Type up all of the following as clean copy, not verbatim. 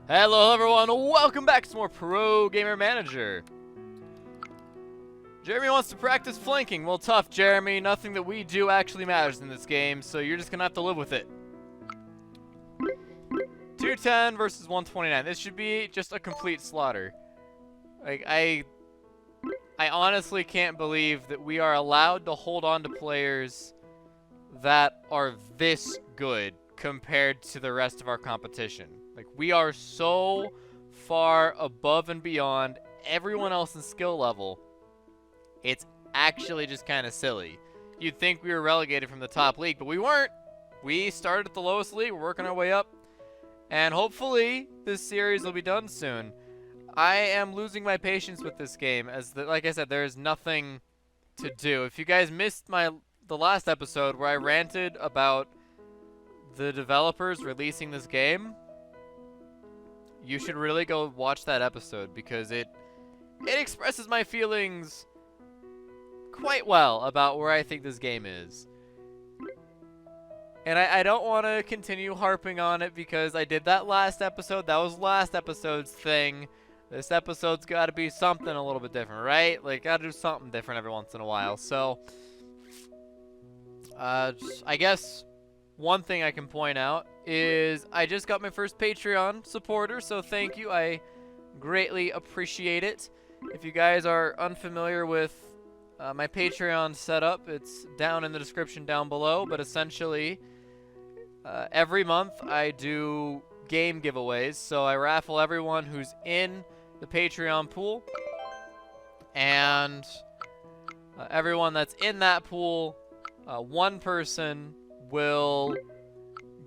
Hello everyone, welcome back to more Pro Gamer Manager. Jeremy wants to practice flanking. Well, tough, Jeremy. Nothing that we do actually matters in this game, so you're just gonna have to live with it. 210 versus 129. This should be just a complete slaughter. Like, I honestly can't believe that we are allowed to hold on to players that are this good compared to the rest of our competition. Like, we are so far above and beyond everyone else in skill level. It's actually just kind of silly. You'd think we were relegated from the top league, but we weren't. We started at the lowest league. We're working our way up. And hopefully, this series will be done soon. I am losing my patience with this game, as like I said, there is nothing to do. If you guys missed the last episode where I ranted about the developers releasing this game, you should really go watch that episode, because it expresses my feelings quite well about where I think this game is. And I don't want to continue harping on it because I did that last episode. That was last episode's thing. This episode's got to be something a little bit different, right? Like, got to do something different every once in a while. So, I guess one thing I can point out is I just got my first Patreon supporter, so thank you. I greatly appreciate it. If you guys are unfamiliar with my Patreon setup, it's down in the description down below, but essentially every month I do game giveaways. So I raffle everyone who's in the Patreon pool, and everyone that's in that pool, one person will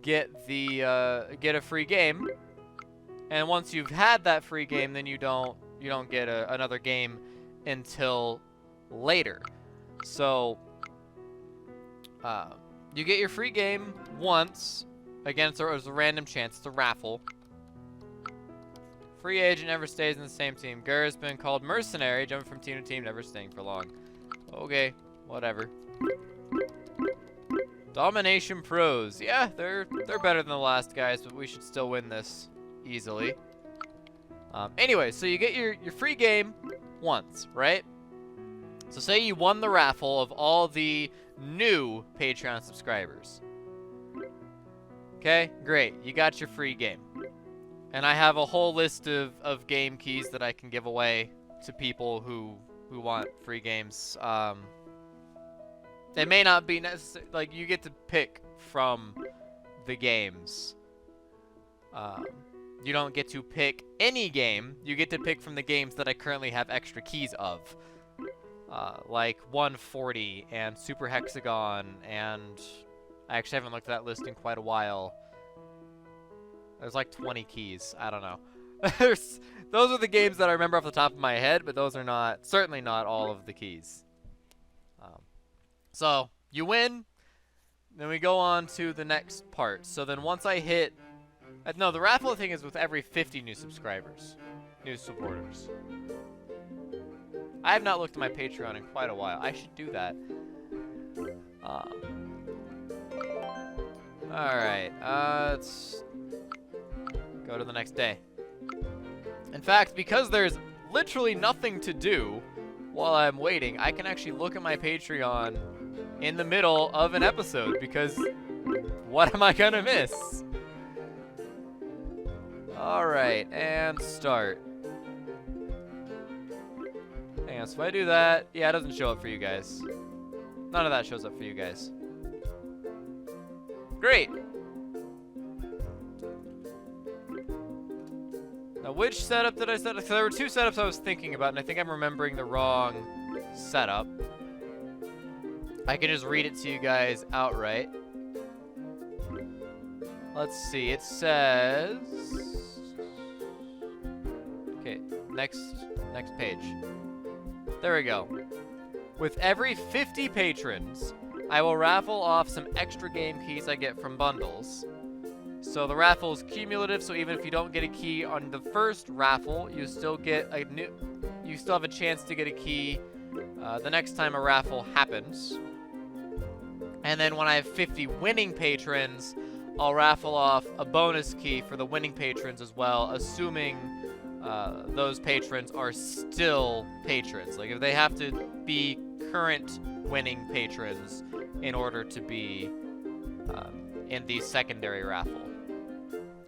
get a free game, and once you've had that free game, then you don't get another game until later. So you get your free game once. Again, it's a random chance. It's a raffle. Free agent never stays in the same team. Gur has been called mercenary, jumping from team to team, never staying for long. Okay, whatever. Domination pros. Yeah, they're better than the last guys, but we should still win this easily. Anyway, so you get your free game once, right? So say you won the raffle of all the new Patreon subscribers. Okay, great. You got your free game. And I have a whole list of game keys that I can give away to people who want free games. It may not be necessary. Like, you get to pick from the games. You don't get to pick any game. You get to pick from the games that I currently have extra keys of. Like 140 and Super Hexagon, and I actually haven't looked at that list in quite a while. There's like 20 keys. I don't know. Those are the games that I remember off the top of my head, but those are certainly not all of the keys. So you win, then we go on to the next part. So then once I hit, no, the raffle thing is with every 50 new subscribers, new supporters. I have not looked at my Patreon in quite a while. I should do that. Alright, let's go to the next day. In fact, because there's literally nothing to do while I'm waiting, I can actually look at my Patreon in the middle of an episode, because what am I gonna miss? Alright, and start. Hang on, so if I do that, yeah, it doesn't show up for you guys. None of that shows up for you guys. Great! Now, which setup did I set up? So there were two setups I was thinking about, and I think I'm remembering the wrong setup. I can just read it to you guys outright. Let's see, it says... Okay, next page. There we go. With every 50 patrons, I will raffle off some extra game keys I get from bundles. So the raffle is cumulative, so even if you don't get a key on the first raffle, you still have a chance to get a key the next time a raffle happens. And then when I have 50 winning patrons, I'll raffle off a bonus key for the winning patrons as well, assuming those patrons are still patrons. Like, if they have to be current winning patrons in order to be in the secondary raffle.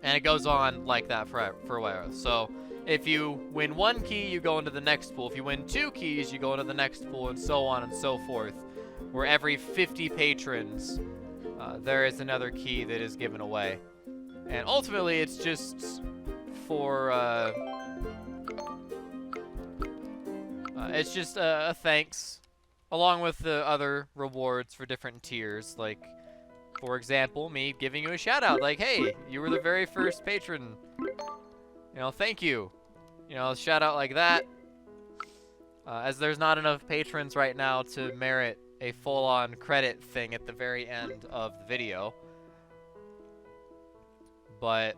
And it goes on like that for a while. So if you win 1 key, you go into the next pool. If you win 2 keys, you go into the next pool, and so on and so forth. Where every 50 patrons, there is another key that is given away. And ultimately, it's just for, it's just a thanks, along with the other rewards for different tiers. Like, for example, me giving you a shout out. Like, hey, you were the very first patron. You know, thank you. You know, shout out like that. As there's not enough patrons right now to merit a full-on credit thing at the very end of the video. But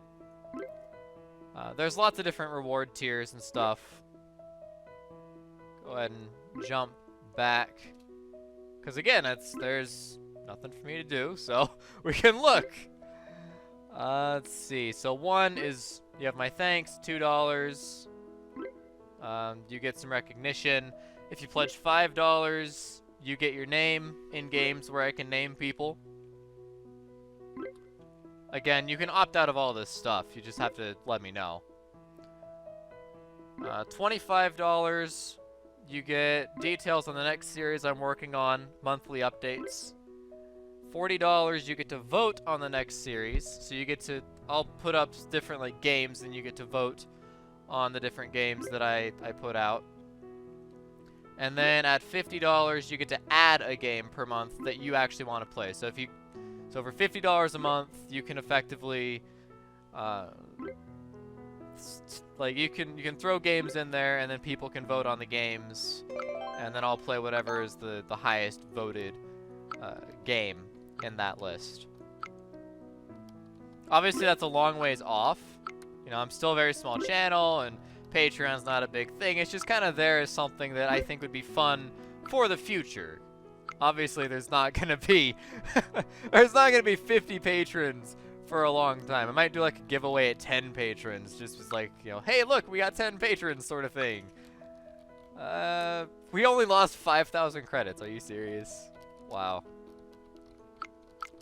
there's lots of different reward tiers and stuff. Go ahead and jump back. Because again, there's nothing for me to do, so we can look. Let's see. So 1 is, you have my thanks, $2. You get some recognition. If you pledge $5, you get your name in games where I can name people. Again, you can opt out of all this stuff. You just have to let me know. $25, you get details on the next series I'm working on, monthly updates. $40, you get to vote on the next series. So you get to, I'll put up different like games, and you get to vote on the different games that I put out. And then at $50, you get to add a game per month that you actually want to play. So for $50 a month, you can effectively, like you can throw games in there, and then people can vote on the games, and then I'll play whatever is the highest voted game in that list. Obviously, that's a long ways off. You know, I'm still a very small channel, and Patreon's not a big thing. It's just kind of there as something that I think would be fun for the future. Obviously, there's not gonna be 50 patrons for a long time. I might do like a giveaway at 10 patrons, just as like, you know, hey, look, we got 10 patrons, sort of thing. We only lost 5,000 credits. Are you serious? Wow.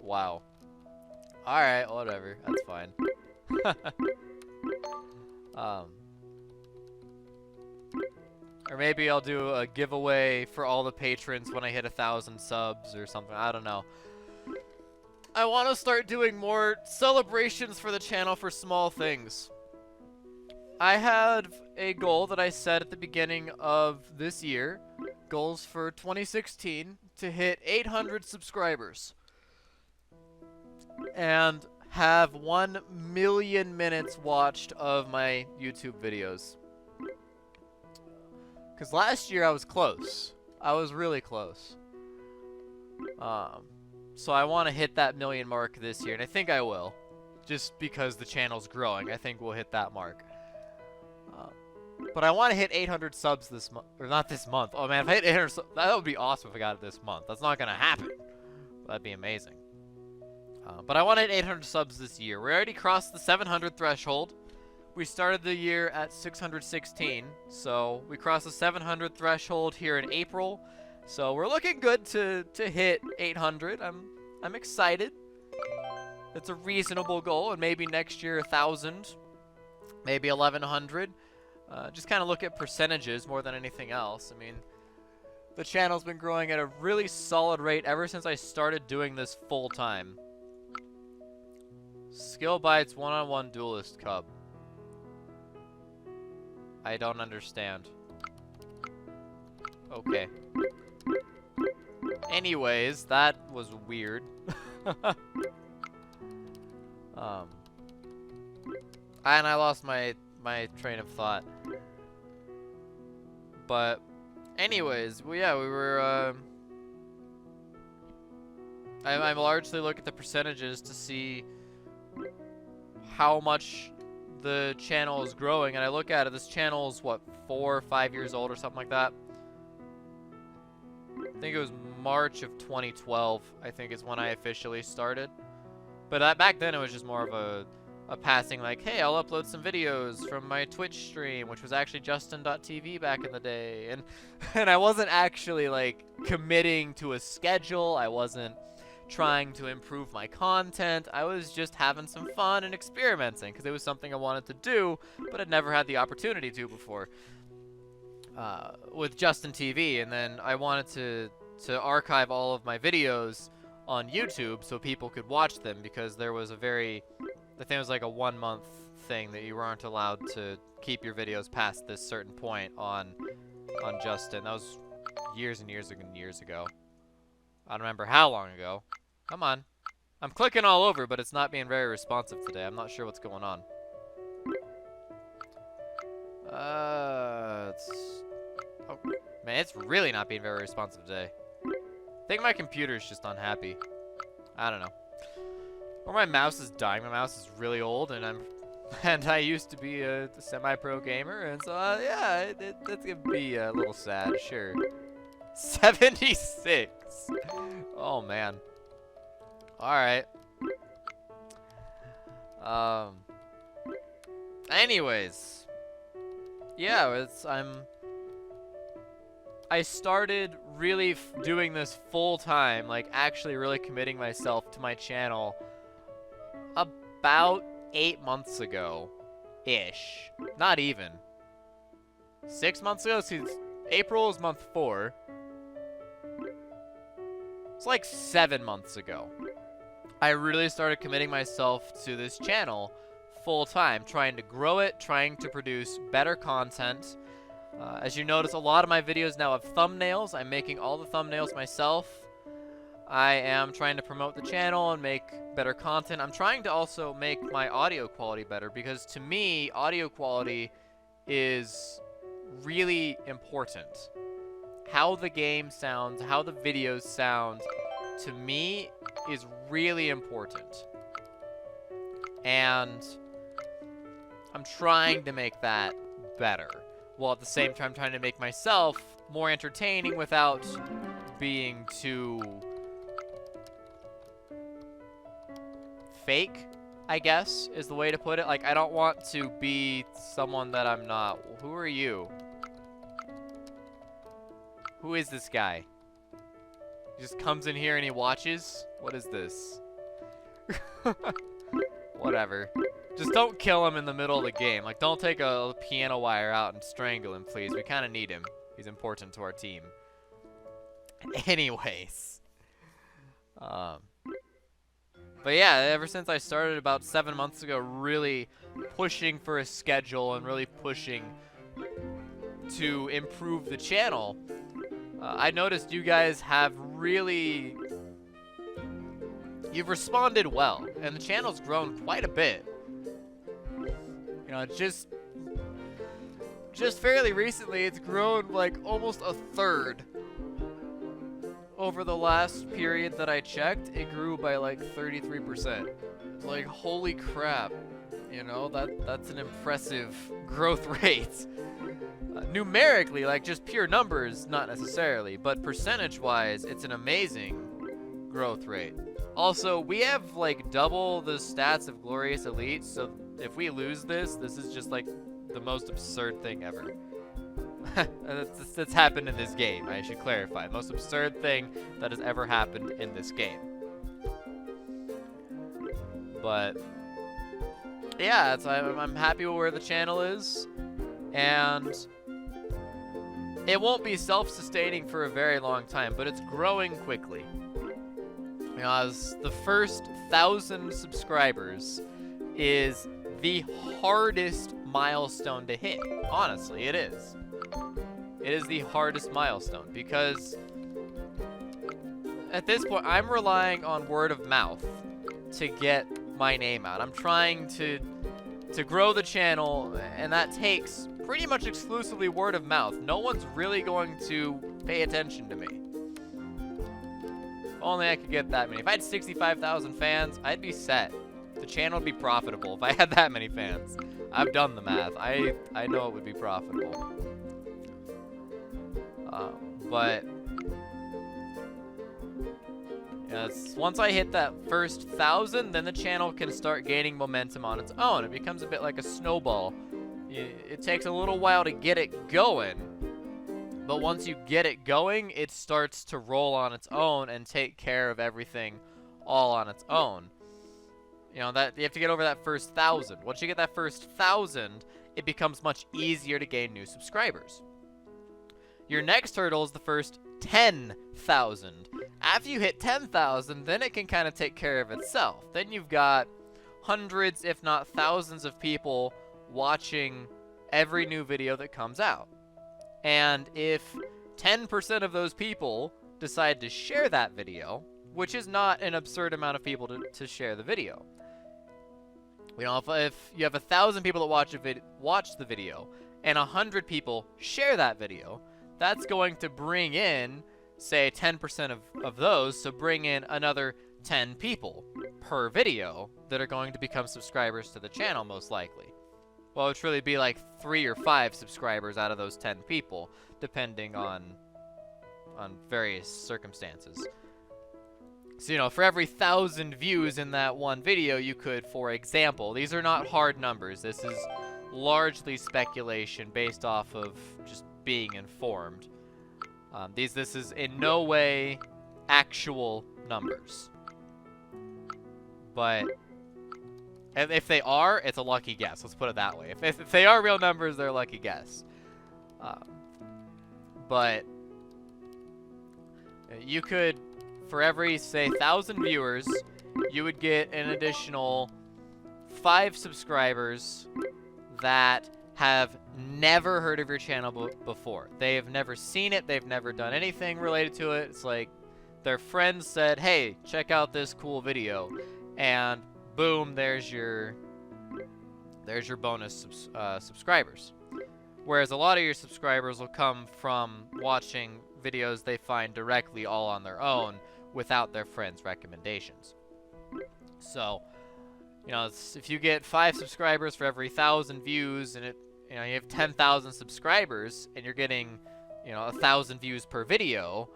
Wow. All right, whatever. That's fine. Or maybe I'll do a giveaway for all the patrons when I hit 1,000 subs or something. I don't know. I want to start doing more celebrations for the channel for small things. I had a goal that I set at the beginning of this year, goals for 2016, to hit 800 subscribers. And have 1 million minutes watched of my YouTube videos. Because last year I was close. I was really close. So I want to hit that million mark this year, and I think I will. Just because the channel's growing, I think we'll hit that mark. But I want to hit 800 subs this month. Or not this month. Oh man, if I hit 800 subs, that would be awesome if I got it this month. That's not going to happen. That'd be amazing. But I want to hit 800 subs this year. We already crossed the 700 threshold. We started the year at 616, so we crossed the 700 threshold here in April. So we're looking good to hit 800. I'm excited. It's a reasonable goal, and maybe next year 1,000, maybe 1,100. Just kind of look at percentages more than anything else. I mean, the channel's been growing at a really solid rate ever since I started doing this full time. Skill Bites one-on-one duelist cub. I don't understand. Okay. Anyways, that was weird. And I lost my train of thought. But anyways, well, yeah, we were I largely look at the percentages to see how much the channel is growing, and I look at it, this channel is what, 4 or 5 years old or something like that. I think it was March of 2012, I think is when I officially started. But back then it was just more of a passing, like, hey, I'll upload some videos from my Twitch stream, which was actually Justin.tv back in the day. And I wasn't actually, like, committing to a schedule. I wasn't trying to improve my content. I was just having some fun and experimenting because it was something I wanted to do, but I'd never had the opportunity to before with Justin TV. And then I wanted to archive all of my videos on YouTube so people could watch them, because there was I think it was like a 1-month thing that you weren't allowed to keep your videos past this certain point on Justin. That was years and years and years ago. I don't remember how long ago. Come on. I'm clicking all over, but it's not being very responsive today. I'm not sure what's going on. Oh, man, it's really not being very responsive today. I think my computer's just unhappy. I don't know. Or my mouse is dying. My mouse is really old, and I used to be a semi-pro gamer, and so yeah, that's gonna be a little sad, sure. 76. Oh man. All right. Anyways, yeah, I started really doing this full time, like actually really committing myself to my channel about 8 months ago-ish. Not even. 6 months ago? See, April is month 4. It's like 7 months ago. I really started committing myself to this channel full time, trying to grow it, trying to produce better content. As you notice, a lot of my videos now have thumbnails. I'm making all the thumbnails myself. I am trying to promote the channel and make better content. I'm trying to also make my audio quality better, because to me, audio quality is really important. How the game sounds, how the videos sound, to me, is really important. And I'm trying to make that better, while at the same time trying to make myself more entertaining without being too fake, I guess, is the way to put it. Like, I don't want to be someone that I'm not. Who are you? Who is this guy? He just comes in here and he watches? What is this? Whatever. Just don't kill him in the middle of the game. Like, don't take a piano wire out and strangle him, please. We kind of need him. He's important to our team. Anyways. But yeah, ever since I started about 7 months ago, really pushing for a schedule and really pushing to improve the channel, I noticed you guys have really... You've responded well, and the channel's grown quite a bit. You know, just fairly recently, it's grown like almost a third. Over the last period that I checked, it grew by like 33%. Like, holy crap. You know, that's an impressive growth rate. Numerically, like just pure numbers, not necessarily, but percentage-wise, it's an amazing growth rate. Also, we have like double the stats of Glorious Elite, so if we lose this is just like the most absurd thing ever. That's happened in this game, I should clarify. Most absurd thing that has ever happened in this game. But yeah, I'm happy with where the channel is, and it won't be self-sustaining for a very long time, but it's growing quickly. You know, as the first 1,000 subscribers is the hardest milestone to hit. Honestly, it is. It is the hardest milestone, because at this point, I'm relying on word of mouth to get my name out. I'm trying to grow the channel, and that takes pretty much exclusively word of mouth. No one's really going to pay attention to me. If only I could get that many. If I had 65,000 fans, I'd be set. The channel would be profitable if I had that many fans. I've done the math. I know it would be profitable. But Yes, once I hit that first 1,000, then the channel can start gaining momentum on its own. It becomes a bit like a snowball. It takes a little while to get it going, but once you get it going, it starts to roll on its own and take care of everything all on its own. You know, that you have to get over that first 1,000. Once you get that first 1,000, it becomes much easier to gain new subscribers. Your next hurdle is the first 10,000. After you hit 10,000, then it can kind of take care of itself. Then you've got hundreds, if not thousands of people watching every new video that comes out. And if 10% of those people decide to share that video, which is not an absurd amount of people to share the video. You know, if you have 1,000 people that watch the video and 100 people share that video, that's going to bring in, say, 10% of those, so bring in another 10 people per video that are going to become subscribers to the channel, most likely. Well, it's really be like 3 or 5 subscribers out of those 10 people, depending on various circumstances. So, you know, for every 1,000 views in that one video, you could, for example, these are not hard numbers. This is largely speculation based off of just being informed. This is in no way actual numbers. But if they are, it's a lucky guess. Let's put it that way. If they are real numbers, they're a lucky guess. But you could, for every, say, 1,000 viewers, you would get an additional 5 subscribers that have never heard of your channel before. They have never seen it. They've never done anything related to it. It's like their friends said, hey, check out this cool video. And boom, there's your bonus subscribers. Whereas a lot of your subscribers will come from watching videos they find directly all on their own without their friends' recommendations. So, you know, if you get 5 subscribers for every 1,000 views, and you have 10,000 subscribers, and you're getting, 1,000 views per video.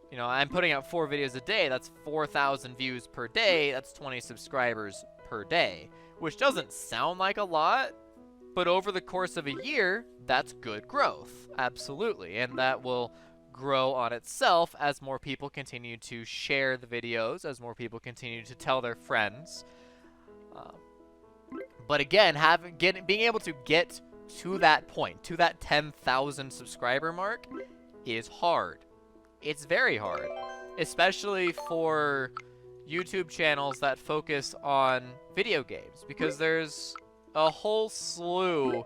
You know, I'm putting out 4 videos a day. That's 4,000 views per day. That's 20 subscribers per day, which doesn't sound like a lot, but over the course of a year, that's good growth. Absolutely. And that will grow on itself as more people continue to share the videos, as more people continue to tell their friends. But again, being able to get to that point, to that 10,000 subscriber mark, is hard. It's very hard, especially for YouTube channels that focus on video games, because there's a whole slew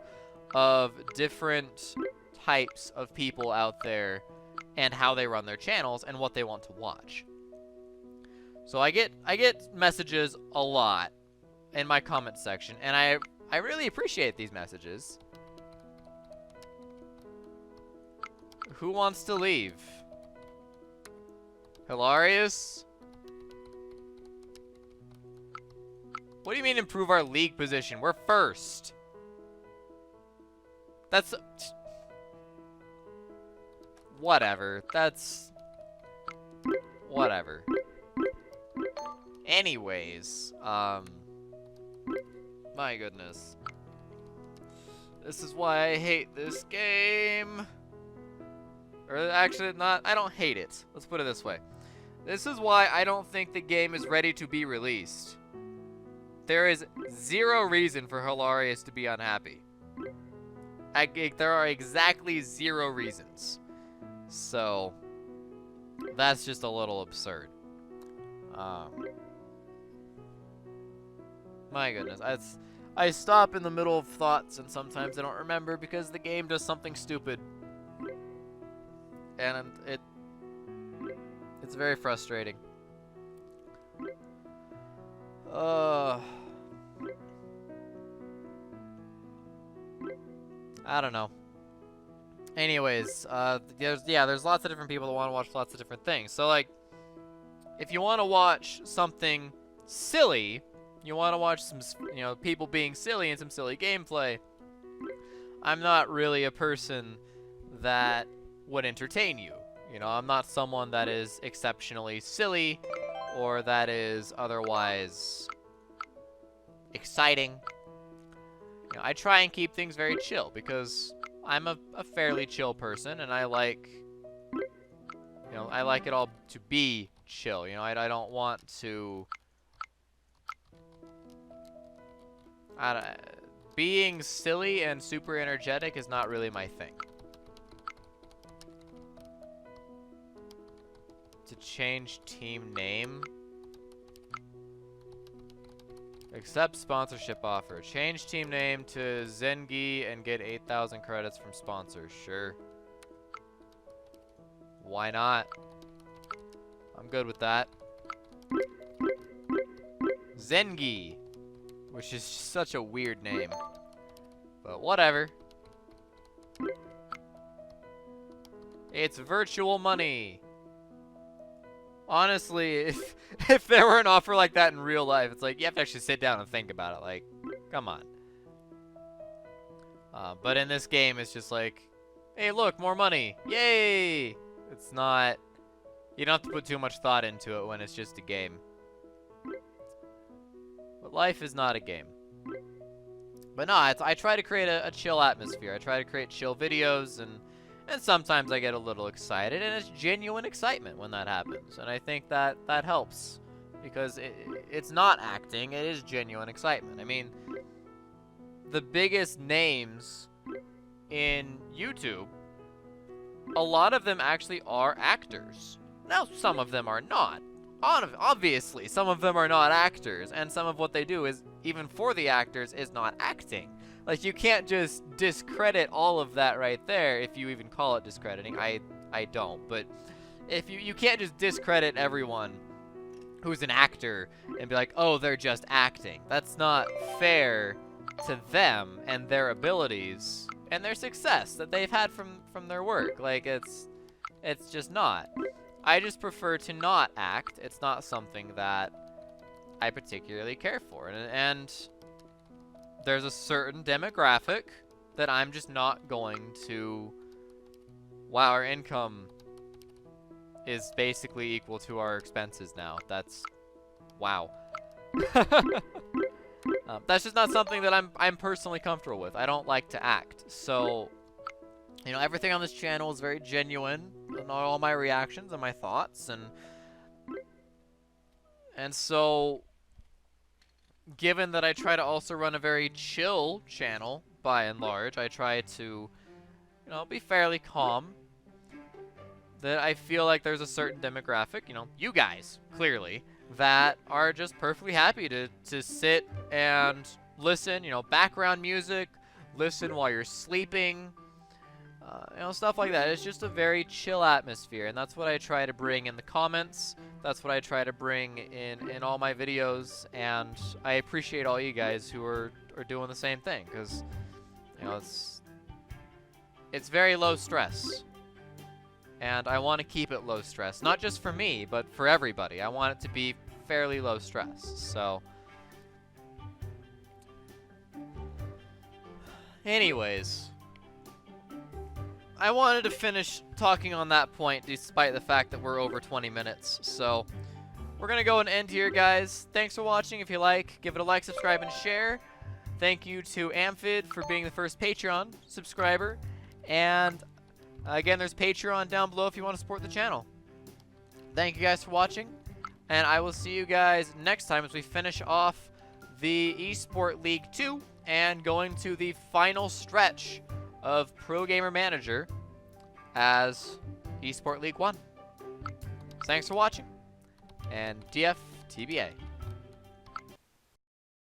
of different types of people out there and how they run their channels and what they want to watch. So I get messages a lot in my comment section, and I really appreciate these messages. Who wants to leave? Hilarious? What do you mean improve our league position? We're first. That's... Whatever. That's... Whatever. Anyways, my goodness. This is why I hate this game. Or actually, I don't hate it. Let's put it this way. This is why I don't think the game is ready to be released. There is 0 reason for Hilarious to be unhappy. There are exactly 0 reasons. So, that's just a little absurd. My goodness. I stop in the middle of thoughts, and sometimes I don't remember because the game does something stupid. And it's very frustrating. I don't know. Anyways, there's lots of different people that want to watch lots of different things. So, like, if you want to watch something silly, you want to watch some, people being silly and some silly gameplay, I'm not really a person that would entertain you. I'm not someone that is exceptionally silly or that is otherwise exciting. You know, I try and keep things very chill because I'm a fairly chill person, and I like, you know, I like it all to be chill. You know, I don't want to. Being silly and super energetic is not really my thing. To change team name. Accept sponsorship offer. Change team name to Zengi and get 8,000 credits from sponsors. Sure. Why not? I'm good with that. Zengi. Which is such a weird name. But whatever. It's virtual money. Honestly, if there were an offer like that in real life, it's like you have to actually sit down and think about it. Like, come on. But in this game, it's just like, hey, look, more money. Yay! It's not... You don't have to put too much thought into it when it's just a game. But life is not a game. But no, I try to create a chill atmosphere. I try to create chill videos, and sometimes I get a little excited, and it's genuine excitement when that happens. And I think that helps, because it's not acting, it is genuine excitement. I mean, the biggest names in YouTube, a lot of them actually are actors. Now, some of them are not. Obviously, some of them are not actors, and some of what they do is, even for the actors, is not acting. Like, you can't just discredit all of that right there, if you even call it discrediting. I don't, but if you can't just discredit everyone who's an actor and be like, oh, they're just acting. That's not fair to them and their abilities and their success that they've had from their work. Like, it's just not. I just prefer to not act. It's not something that I particularly care for. And there's a certain demographic that I'm just not going to... Wow, our income is basically equal to our expenses now. That's... Wow. That's just not something that I'm personally comfortable with. I don't like to act. So, you know, everything on this channel is very genuine. And all my reactions and my thoughts. And so... Given that I try to also run a very chill channel, by and large, I try to, you know, be fairly calm. That I feel like there's a certain demographic, you know, you guys, clearly, that are just perfectly happy to sit and listen, you know, background music, listen while you're sleeping, you know, stuff like that. It's just a very chill atmosphere, and that's what I try to bring in the comments. That's what I try to bring in all my videos, and I appreciate all you guys who are doing the same thing, because, you know, it's very low stress, and I want to keep it low stress. Not just for me, but for everybody. I want it to be fairly low stress, so... Anyways... I wanted to finish talking on that point despite the fact that we're over 20 minutes. So, we're going to go and end here, guys. Thanks for watching. If you like, give it a like, subscribe, and share. Thank you to Amphid for being the first Patreon subscriber. And, again, there's Patreon down below if you want to support the channel. Thank you guys for watching. And I will see you guys next time as we finish off the Esport League 2 and going to the final stretch of Pro Gamer Manager as Esport League 1. Thanks for watching, and DF TBA.